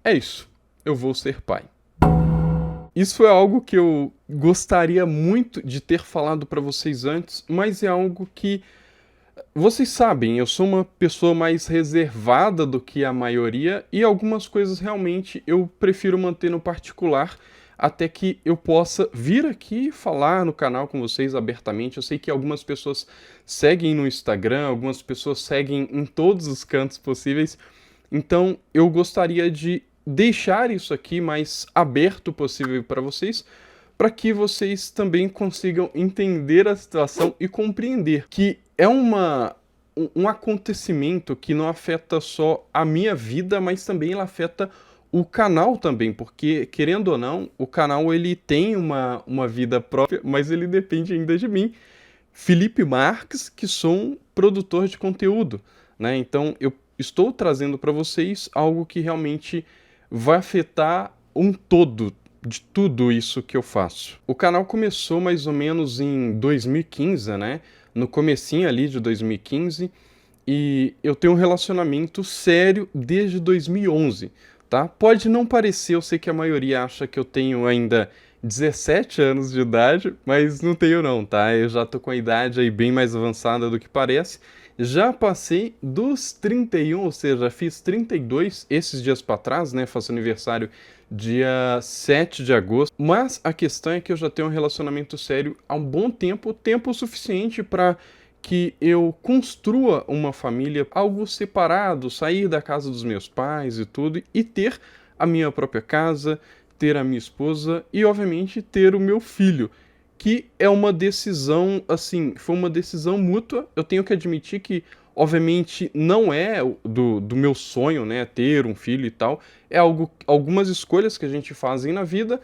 é isso, eu vou ser pai. Isso é algo que eu gostaria muito de ter falado para vocês antes, mas é algo que vocês sabem, eu sou uma pessoa mais reservada do que a maioria e algumas coisas realmente eu prefiro manter no particular até que eu possa vir aqui falar no canal com vocês abertamente. Eu sei que algumas pessoas seguem no Instagram, algumas pessoas seguem em todos os cantos possíveis, então eu gostaria de deixar isso aqui mais aberto possível para vocês, para que vocês também consigam entender a situação e compreender que é um acontecimento que não afeta só a minha vida, mas também ela afeta o canal também, porque, querendo ou não, o canal ele tem uma vida própria, mas ele depende ainda de mim, Felipe Marques, que sou um produtor de conteúdo, né? Então eu estou trazendo para vocês algo que realmente vai afetar um todo de tudo isso que eu faço. O canal começou mais ou menos em 2015, né? No comecinho ali de 2015, e eu tenho um relacionamento sério desde 2011, tá? Pode não parecer, eu sei que a maioria acha que eu tenho ainda 17 anos de idade, mas não tenho não, tá? Eu já tô com a idade aí bem mais avançada do que parece. Já passei dos 31, ou seja, fiz 32 esses dias para trás, né? Faço aniversário dia 7 de agosto. Mas a questão é que eu já tenho um relacionamento sério há um bom tempo, tempo suficiente para que eu construa uma família, algo separado, sair da casa dos meus pais e tudo, e ter a minha própria casa, ter a minha esposa e, obviamente, ter o meu filho, que é uma decisão, assim, foi uma decisão mútua. Eu tenho que admitir que, obviamente, não é do meu sonho, né, ter um filho e tal. É algumas escolhas que a gente faz na vida,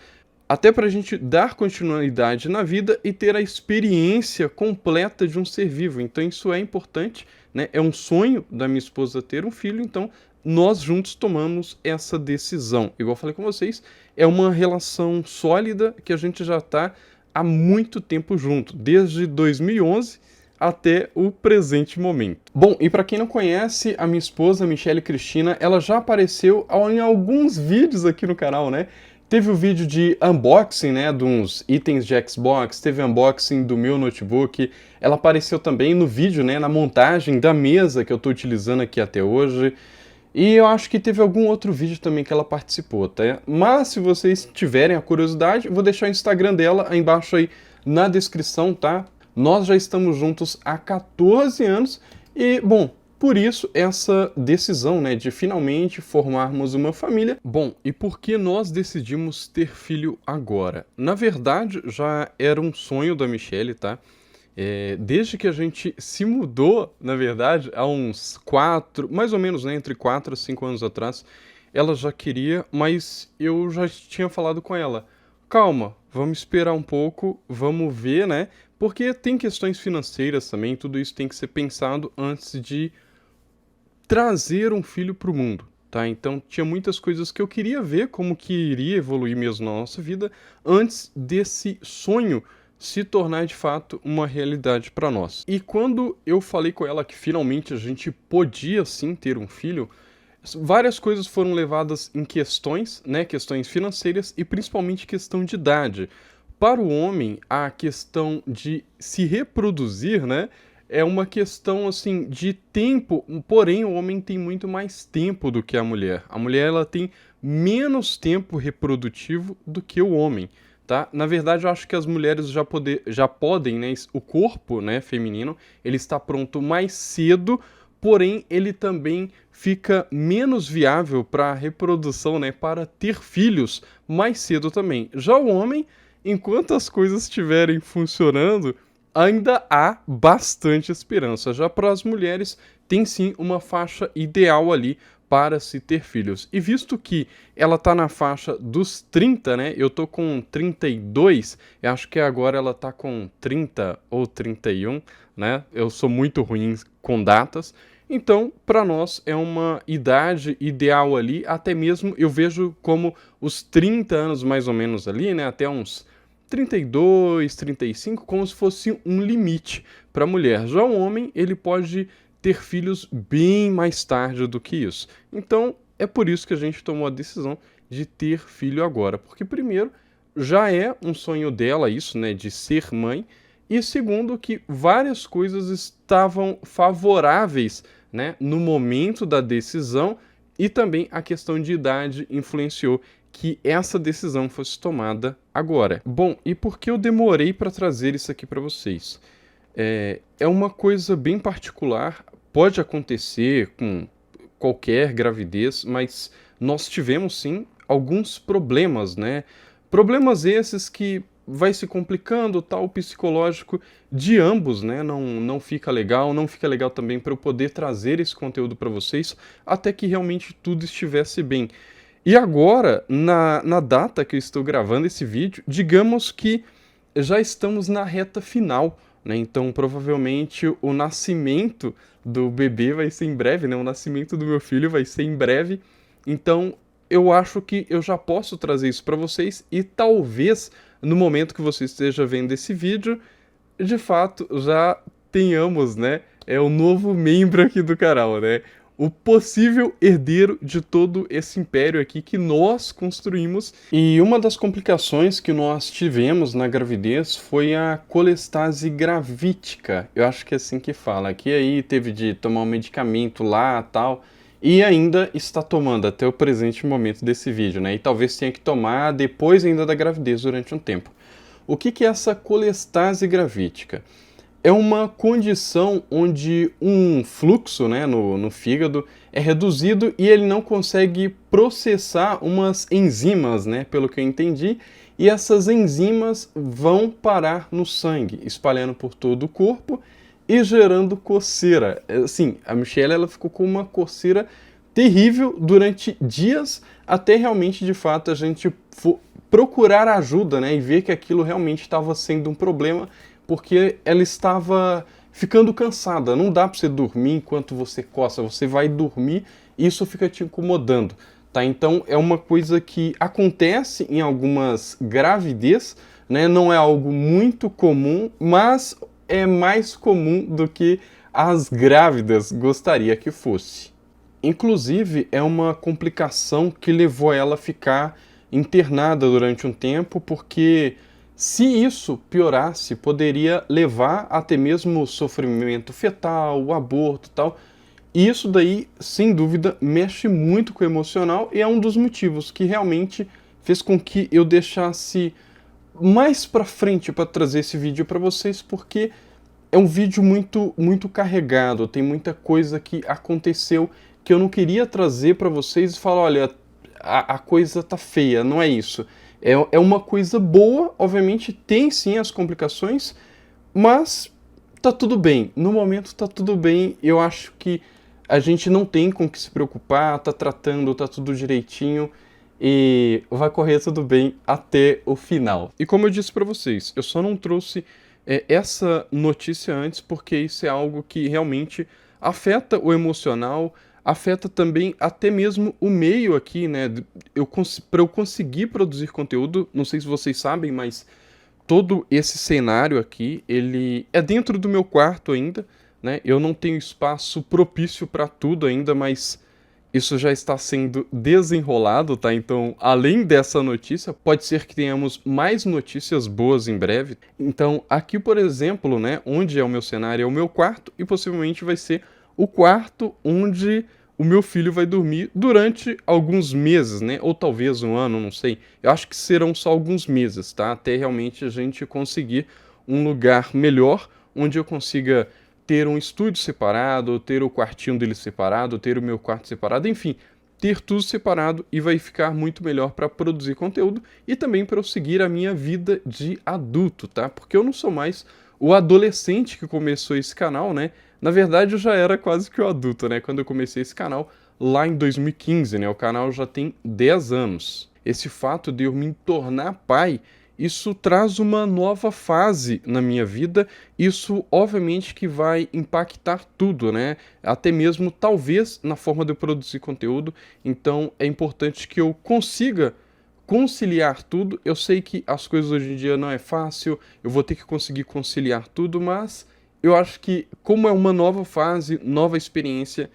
até para a gente dar continuidade na vida e ter a experiência completa de um ser vivo. Então isso é importante, né? É um sonho da minha esposa ter um filho, então nós juntos tomamos essa decisão. Igual eu falei com vocês, é uma relação sólida que a gente já está há muito tempo junto, desde 2011 até o presente momento. Bom, e para quem não conhece, a minha esposa, Michele Cristina, ela já apareceu em alguns vídeos aqui no canal, né? Teve o vídeo de unboxing, né, de uns itens de Xbox, teve unboxing do meu notebook, ela apareceu também no vídeo, né, na montagem da mesa que eu estou utilizando aqui até hoje, e eu acho que teve algum outro vídeo também que ela participou, tá? Mas se vocês tiverem a curiosidade, eu vou deixar o Instagram dela aí embaixo aí na descrição, tá? Nós já estamos juntos há 14 anos e, bom, por isso, essa decisão, né, de finalmente formarmos uma família. Bom, e por que nós decidimos ter filho agora? Na verdade, já era um sonho da Michele, tá? Desde que a gente se mudou, na verdade, há uns 4, mais ou menos, né, entre 4 e 5 anos atrás, ela já queria, mas eu já tinha falado com ela, calma, vamos esperar um pouco, vamos ver, né? Porque tem questões financeiras também, tudo isso tem que ser pensado antes de trazer um filho para o mundo, tá? Então tinha muitas coisas que eu queria ver como que iria evoluir mesmo na nossa vida antes desse sonho se tornar de fato uma realidade para nós. E quando eu falei com ela que finalmente a gente podia sim ter um filho, várias coisas foram levadas em questões, né, questões financeiras e principalmente questão de idade. Para o homem, a questão de se reproduzir, né, é uma questão assim de tempo, porém o homem tem muito mais tempo do que a mulher. A mulher ela tem menos tempo reprodutivo do que o homem, tá? Na verdade, eu acho que as mulheres já podem, né, o corpo, né, feminino, ele está pronto mais cedo, porém ele também fica menos viável para a reprodução, né, para ter filhos mais cedo também. Já o homem, enquanto as coisas estiverem funcionando, ainda há bastante esperança. Já para as mulheres, tem sim uma faixa ideal ali para se ter filhos. E visto que ela tá na faixa dos 30, né? Eu tô com 32, eu acho que agora ela tá com 30 ou 31, né? Eu sou muito ruim com datas. Então, para nós é uma idade ideal ali, até mesmo eu vejo como os 30 anos mais ou menos ali, né? Até uns 32, 35, como se fosse um limite para a mulher. Já o homem, ele pode ter filhos bem mais tarde do que isso. Então, é por isso que a gente tomou a decisão de ter filho agora. Porque, primeiro, já é um sonho dela isso, né, de ser mãe. E segundo, que várias coisas estavam favoráveis, né, no momento da decisão, e também a questão de idade influenciou que essa decisão fosse tomada agora. Bom, e por que eu demorei para trazer isso aqui para vocês? É uma coisa bem particular, pode acontecer com qualquer gravidez, mas nós tivemos sim alguns problemas, né? Problemas esses que vai se complicando, tal, o psicológico de ambos, né? Não fica legal, não fica legal também para eu poder trazer esse conteúdo para vocês, até que realmente tudo estivesse bem. E agora, na data que eu estou gravando esse vídeo, digamos que já estamos na reta final, né? Então, provavelmente, o nascimento do bebê vai ser em breve, né? O nascimento do meu filho vai ser em breve. Então, eu acho que eu já posso trazer isso para vocês e talvez, no momento que você esteja vendo esse vídeo, de fato, já tenhamos, né? O novo membro aqui do canal, né? O possível herdeiro de todo esse império aqui que nós construímos. E uma das complicações que nós tivemos na gravidez foi a colestase gravídica. Eu acho que é assim que fala. Que aí teve de tomar um medicamento lá, tal, e ainda está tomando até o presente momento desse vídeo, né? E talvez tenha que tomar depois ainda da gravidez durante um tempo. O que é essa colestase gravídica? É uma condição onde um fluxo, né, no fígado é reduzido e ele não consegue processar umas enzimas, né, pelo que eu entendi, e essas enzimas vão parar no sangue, espalhando por todo o corpo e gerando coceira. Assim, a Michelle ela ficou com uma coceira terrível durante dias, até realmente, de fato, a gente procurar ajuda, né, e ver que aquilo realmente estava sendo um problema, porque ela estava ficando cansada. Não dá para você dormir enquanto você coça, você vai dormir e isso fica te incomodando, tá? Então é uma coisa que acontece em algumas gravidez, né? Não é algo muito comum, mas é mais comum do que as grávidas gostaria que fosse. Inclusive, é uma complicação que levou ela a ficar internada durante um tempo, porque se isso piorasse, poderia levar até mesmo sofrimento fetal, o aborto e tal. E isso daí, sem dúvida, mexe muito com o emocional e é um dos motivos que realmente fez com que eu deixasse mais pra frente para trazer esse vídeo para vocês, porque é um vídeo muito carregado, tem muita coisa que aconteceu que eu não queria trazer para vocês e falar, olha, a coisa tá feia, não é isso. É uma coisa boa, obviamente tem sim as complicações, mas tá tudo bem. No momento tá tudo bem, eu acho que a gente não tem com o que se preocupar, tá tratando, tá tudo direitinho e vai correr tudo bem até o final. E como eu disse para vocês, eu só não trouxe essa notícia antes porque isso é algo que realmente afeta o emocional, afeta também até mesmo o meio aqui, né? Para eu conseguir produzir conteúdo, não sei se vocês sabem, mas todo esse cenário aqui, ele é dentro do meu quarto ainda, né? Eu não tenho espaço propício para tudo ainda, mas isso já está sendo desenrolado, tá? Então, além dessa notícia, pode ser que tenhamos mais notícias boas em breve. Então, aqui, por exemplo, né, onde é o meu cenário, é o meu quarto e possivelmente vai ser o quarto onde o meu filho vai dormir durante alguns meses, né? Ou talvez um ano, não sei. Eu acho que serão só alguns meses, tá? Até realmente a gente conseguir um lugar melhor, onde eu consiga ter um estúdio separado, ter o quartinho dele separado, ter o meu quarto separado, enfim, ter tudo separado e vai ficar muito melhor para produzir conteúdo e também para eu seguir a minha vida de adulto, tá? Porque eu não sou mais o adolescente que começou esse canal, né? Na verdade, eu já era quase que o adulto, né? Quando eu comecei esse canal lá em 2015, né? O canal já tem 10 anos. Esse fato de eu me tornar pai, isso traz uma nova fase na minha vida. Isso, obviamente, que vai impactar tudo, né? Até mesmo, talvez, na forma de eu produzir conteúdo. Então, é importante que eu consiga conciliar tudo. Eu sei que as coisas hoje em dia não é fácil, eu vou ter que conseguir conciliar tudo, mas eu acho que, como é uma nova fase, nova experiência,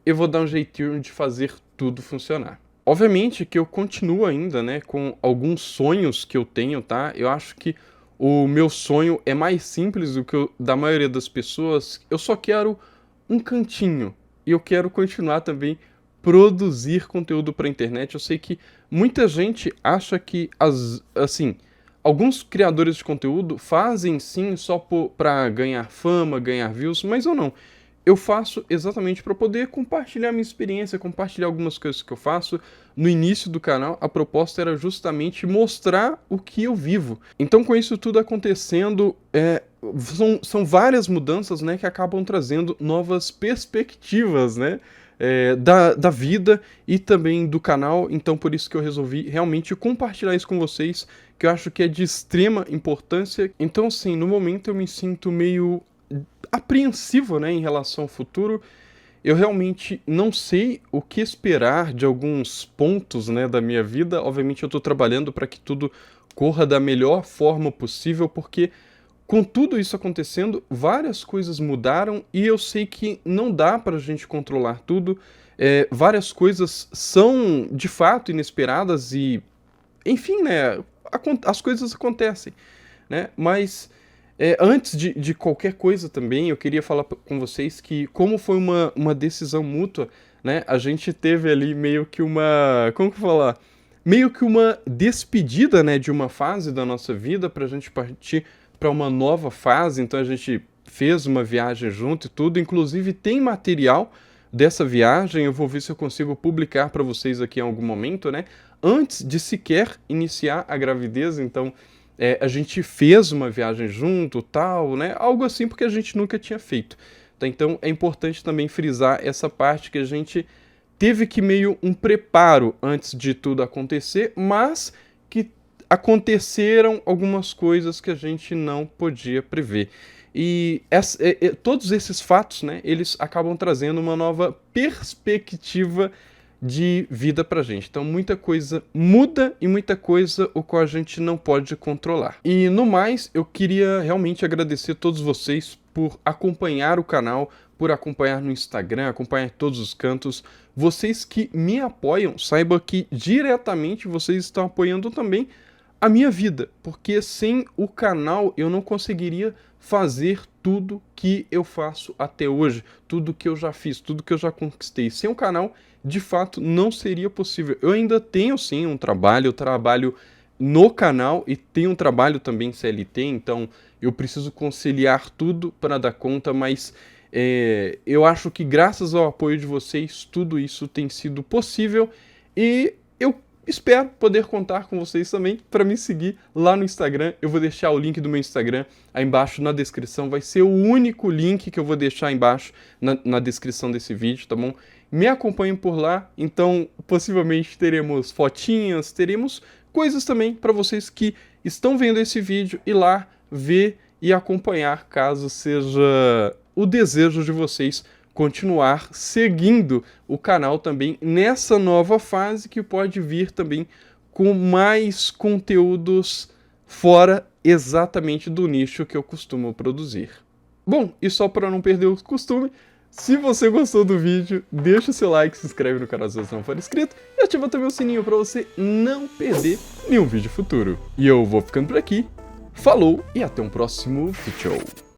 eu vou dar um jeitinho de fazer tudo funcionar. Obviamente que eu continuo ainda, né, com alguns sonhos que eu tenho, tá? Eu acho que o meu sonho é mais simples do que o da maioria das pessoas. Eu só quero um cantinho e eu quero continuar também produzir conteúdo para a internet. Eu sei que muita gente acha que assim, alguns criadores de conteúdo fazem sim só para ganhar fama, ganhar views, mas eu não. Eu faço exatamente para poder compartilhar minha experiência, compartilhar algumas coisas que eu faço. No início do canal, a proposta era justamente mostrar o que eu vivo. Então, com isso tudo acontecendo, são várias mudanças, né, que acabam trazendo novas perspectivas, né, da vida e também do canal. Então, por isso que eu resolvi realmente compartilhar isso com vocês, que eu acho que é de extrema importância. Então, assim, no momento eu me sinto meio apreensivo, né, em relação ao futuro. Eu realmente não sei o que esperar de alguns pontos, né, da minha vida. Obviamente eu estou trabalhando para que tudo corra da melhor forma possível, porque com tudo isso acontecendo, várias coisas mudaram e eu sei que não dá para a gente controlar tudo. Várias coisas são de fato inesperadas e, enfim, né, as coisas acontecem, né, mas antes de qualquer coisa também, eu queria falar com vocês que, como foi uma decisão mútua, né, a gente teve ali meio que uma, como que eu vou falar? Meio que uma despedida, né, de uma fase da nossa vida pra gente partir para uma nova fase. Então a gente fez uma viagem junto e tudo, inclusive tem material dessa viagem, eu vou ver se eu consigo publicar para vocês aqui em algum momento, né, antes de sequer iniciar a gravidez. Então a gente fez uma viagem junto, tal, né? Algo assim, porque a gente nunca tinha feito. Tá? Então é importante também frisar essa parte que a gente teve que meio um preparo antes de tudo acontecer, mas que aconteceram algumas coisas que a gente não podia prever. E todos esses fatos, né, eles acabam trazendo uma nova perspectiva de vida pra gente. Então muita coisa muda e muita coisa o qual a gente não pode controlar. E no mais, eu queria realmente agradecer a todos vocês por acompanhar o canal, por acompanhar no Instagram, acompanhar em todos os cantos. Vocês que me apoiam, saiba que diretamente vocês estão apoiando também a minha vida, porque sem o canal eu não conseguiria fazer tudo que eu faço até hoje, tudo que eu já fiz, tudo que eu já conquistei. Sem o canal, de fato, não seria possível. Eu ainda tenho, sim, um trabalho, eu trabalho no canal e tenho um trabalho também CLT, então eu preciso conciliar tudo para dar conta, mas eu acho que graças ao apoio de vocês, tudo isso tem sido possível e eu espero poder contar com vocês também para me seguir lá no Instagram. Eu vou deixar o link do meu Instagram aí embaixo na descrição. Vai ser o único link que eu vou deixar aí embaixo na descrição desse vídeo, tá bom? Me acompanhem por lá, então possivelmente teremos fotinhas, teremos coisas também para vocês que estão vendo esse vídeo ir lá ver e acompanhar, caso seja o desejo de vocês continuar seguindo o canal também nessa nova fase que pode vir também com mais conteúdos fora exatamente do nicho que eu costumo produzir. Bom, e só para não perder o costume, se você gostou do vídeo, deixa o seu like, se inscreve no canal se você não for inscrito e ativa também o sininho para você não perder nenhum vídeo futuro. E eu vou ficando por aqui, falou e até um próximo vídeo.